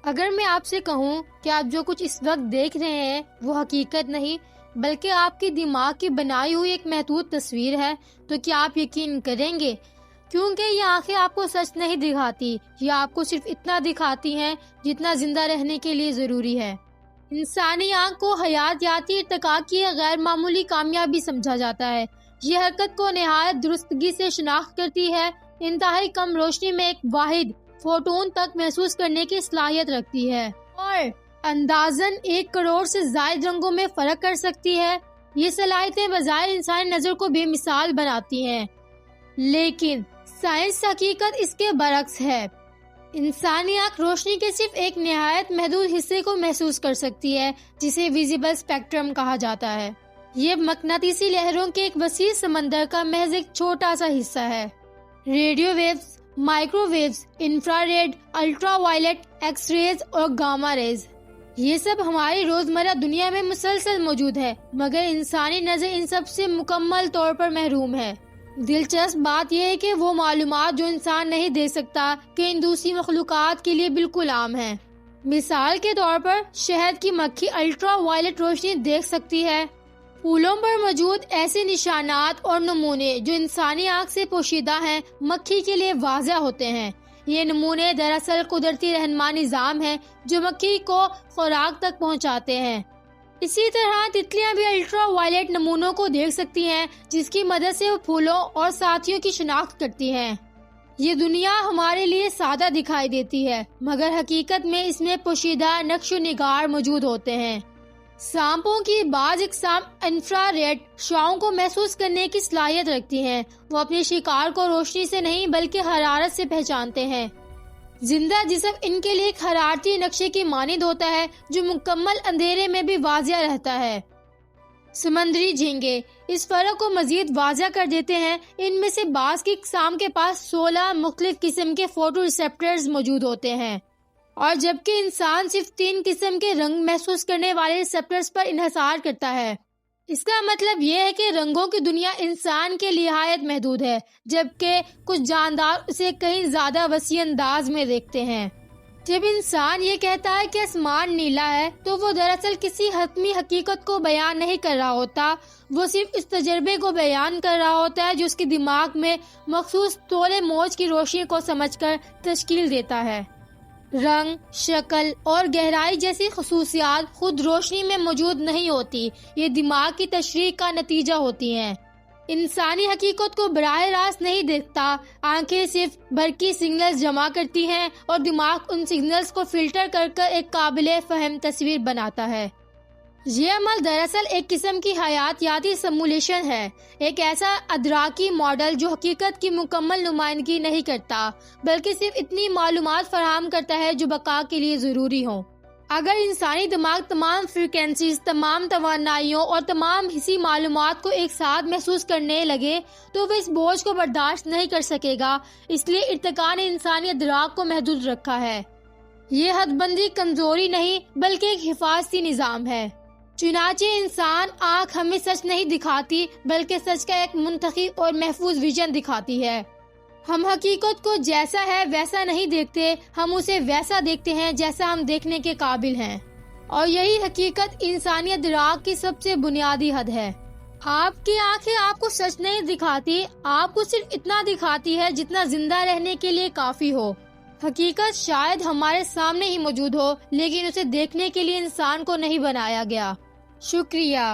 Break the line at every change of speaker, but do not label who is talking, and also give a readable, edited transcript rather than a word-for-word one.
اگر میں آپ سے کہوں کہ آپ جو کچھ اس وقت دیکھ رہے ہیں وہ حقیقت نہیں بلکہ آپ کی دماغ کی بنائی ہوئی ایک محدود تصویر ہے تو کیا آپ یقین کریں گے؟ کیونکہ یہ آنکھیں آپ کو سچ نہیں دکھاتی، یہ آپ کو صرف اتنا دکھاتی ہیں جتنا زندہ رہنے کے لیے ضروری ہے۔ انسانی آنکھ کو حیاتیاتی ارتقاء کی غیر معمولی کامیابی سمجھا جاتا ہے۔ یہ حرکت کو نہایت درستگی سے شناخت کرتی ہے، انتہائی کم روشنی میں ایک واحد فوٹون تک محسوس کرنے کی صلاحیت رکھتی ہے اور اندازاً 1 کروڑ سے زائد رنگوں میں فرق کر سکتی ہے۔ یہ صلاحیتیں بظاہر انسانی نظر کو بے مثال بناتی ہیں، لیکن سائنس حقیقت اس کے برعکس ہے۔ انسانی آنکھ روشنی کے صرف ایک نہایت محدود حصے کو محسوس کر سکتی ہے جسے ویزیبل اسپیکٹرم کہا جاتا ہے۔ یہ مقناطیسی لہروں کے ایک وسیع سمندر کا محض ایک چھوٹا سا حصہ ہے۔ Radio waves, microwaves, infrared, ultraviolet, X rays اور گاما ریز، یہ سب ہماری روزمرہ دنیا میں مسلسل موجود ہے، مگر انسانی نظر ان سب سے مکمل طور پر محروم ہے۔ دلچسپ بات یہ ہے کہ وہ معلومات جو انسان نہیں دے سکتا کہ ان دوسری مخلوقات کے لیے بالکل عام ہیں۔ مثال کے طور پر شہد کی مکھی الٹرا وائلٹ روشنی دیکھ سکتی ہے۔ پھولوں پر موجود ایسے نشانات اور نمونے جو انسانی آنکھ سے پوشیدہ ہیں مکھی کے لیے واضح ہوتے ہیں۔ یہ نمونے دراصل قدرتی رہنما نظام ہیں جو مکھی کو خوراک تک پہنچاتے ہیں۔ اسی طرح تتلیاں بھی الٹرا وائلٹ نمونوں کو دیکھ سکتی ہیں جس کی مدد سے وہ پھولوں اور ساتھیوں کی شناخت کرتی ہیں۔ یہ دنیا ہمارے لیے سادہ دکھائی دیتی ہے مگر حقیقت میں اس میں پوشیدہ نقش و نگار موجود ہوتے ہیں۔ سانپوں کی بعض اقسام انفراریڈ شعاعوں کو محسوس کرنے کی صلاحیت رکھتی ہیں۔ وہ اپنے شکار کو روشنی سے نہیں بلکہ حرارت سے پہچانتے ہیں۔ زندہ جسم ان کے لیے ایک حرارتی نقشے کی مانند ہوتا ہے جو مکمل اندھیرے میں بھی واضح رہتا ہے۔ سمندری جھینگے اس فرق کو مزید واضح کر دیتے ہیں۔ ان میں سے بعض کی اقسام کے پاس 16 مختلف قسم کے فوٹو ریسیپٹرز موجود ہوتے ہیں، اور جبکہ انسان صرف 3 قسم کے رنگ محسوس کرنے والے ریسیپٹرز پر انحصار کرتا ہے۔ اس کا مطلب یہ ہے کہ رنگوں کی دنیا انسان کے نہایت محدود ہے، جبکہ کچھ جاندار اسے کہیں زیادہ وسیع انداز میں دیکھتے ہیں۔ جب انسان یہ کہتا ہے کہ آسمان نیلا ہے تو وہ دراصل کسی حتمی حقیقت کو بیان نہیں کر رہا ہوتا، وہ صرف اس تجربے کو بیان کر رہا ہوتا ہے جو اس کے دماغ میں مخصوص طول موج کی روشنی کو سمجھ کر تشکیل دیتا ہے۔ رنگ، شکل اور گہرائی جیسی خصوصیات خود روشنی میں موجود نہیں ہوتی، یہ دماغ کی تشریح کا نتیجہ ہوتی ہیں۔ انسانی حقیقت کو براہ راست نہیں دیکھتا، آنکھیں صرف برقی سگنلز جمع کرتی ہیں اور دماغ ان سگنلز کو فلٹر کر کر ایک قابل فہم تصویر بناتا ہے۔ یہ عمل دراصل ایک قسم کی حیاتیاتی سمولیشن ہے، ایک ایسا ادراکی ماڈل جو حقیقت کی مکمل نمائندگی نہیں کرتا بلکہ صرف اتنی معلومات فراہم کرتا ہے جو بقا کے لیے ضروری ہوں۔ اگر انسانی دماغ تمام فریکوینسیز، تمام توانائیوں اور تمام حسی معلومات کو ایک ساتھ محسوس کرنے لگے تو وہ اس بوجھ کو برداشت نہیں کر سکے گا، اس لیے ارتقاء نے انسانی ادراک کو محدود رکھا ہے۔ یہ حد بندی کمزوری نہیں بلکہ ایک حفاظتی نظام ہے۔ چنانچہ انسان آنکھ ہمیں سچ نہیں دکھاتی بلکہ سچ کا ایک منتخب اور محفوظ ویژن دکھاتی ہے۔ ہم حقیقت کو جیسا ہے ویسا نہیں دیکھتے، ہم اسے ویسا دیکھتے ہیں جیسا ہم دیکھنے کے قابل ہیں، اور یہی حقیقت انسانی ادراک کی سب سے بنیادی حد ہے۔ آپ کی آنکھیں آپ کو سچ نہیں دکھاتی، آپ کو صرف اتنا دکھاتی ہے جتنا زندہ رہنے کے لیے کافی ہو۔ حقیقت شاید ہمارے سامنے ہی موجود ہو لیکن اسے دیکھنے کے لیے انسان کو نہیں بنایا گیا۔ شکریہ۔